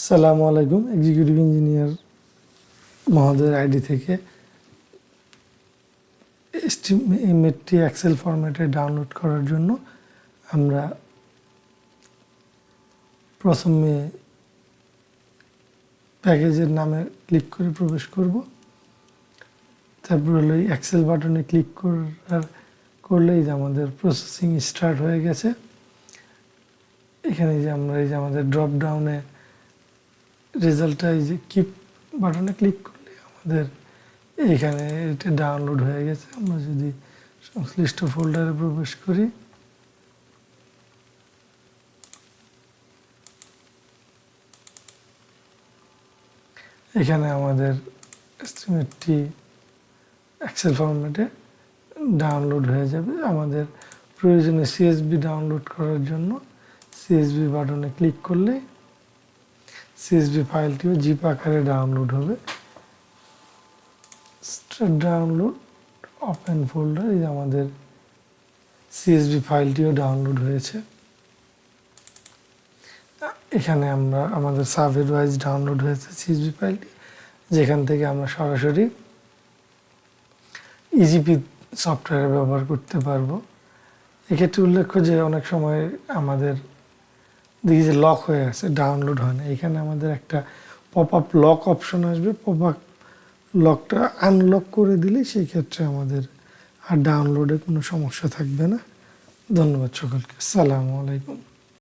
সালামু আলাইকুম। Executive engineer মহোদয়ের আইডি থেকে এস্টিমেটটি এক্সেল ফরম্যাটে ডাউনলোড করার জন্য আমরা প্রথমে প্যাকেজের নামে ক্লিক করে প্রবেশ করব। তারপর হলো এই এক্সেল বাটনে ক্লিক করলেই যে আমাদের প্রসেসিং স্টার্ট হয়ে গেছে। এখানে যে আমরা আমাদের ড্রপ ডাউনে রেজাল্টটা এই যে কিপ বাটনে ক্লিক করলে আমাদের এইখানে এটা ডাউনলোড হয়ে গেছে। আমরা যদি সংশ্লিষ্ট ফোল্ডারে প্রবেশ করি, এখানে আমাদের এস্টিমেটটি এক্সেল ফরম্যাটে ডাউনলোড হয়ে যাবে। আমাদের প্রয়োজনে সিএসভি ডাউনলোড করার জন্য সিএসভি বাটনে ক্লিক করলে সিএসভি ফাইলটিও জিপ আকারে ডাউনলোড হবে। ডাউনলোড ওপেন ফোল্ডার, এই আমাদের সিএসভি ফাইলটিও ডাউনলোড হয়েছে। এখানে আমরা আমাদের সাবজেক্ট ওয়াইজ ডাউনলোড হয়েছে সিএসভি ফাইলটি, যেখান থেকে আমরা সরাসরি ইজিপি সফটওয়্যার ব্যবহার করতে পারবো। এক্ষেত্রে উল্লেখ্য যে অনেক সময় আমাদের দেখি যে লক হয়ে আছে, ডাউনলোড হয় না। এখানে আমাদের একটা পপ আপ লক অপশন আসবে। পপ আপ লকটা আনলক করে দিলে সেই ক্ষেত্রে আমাদের আর ডাউনলোডে কোনো সমস্যা থাকবে না। ধন্যবাদ সকলকে। আসসালামু আলাইকুম।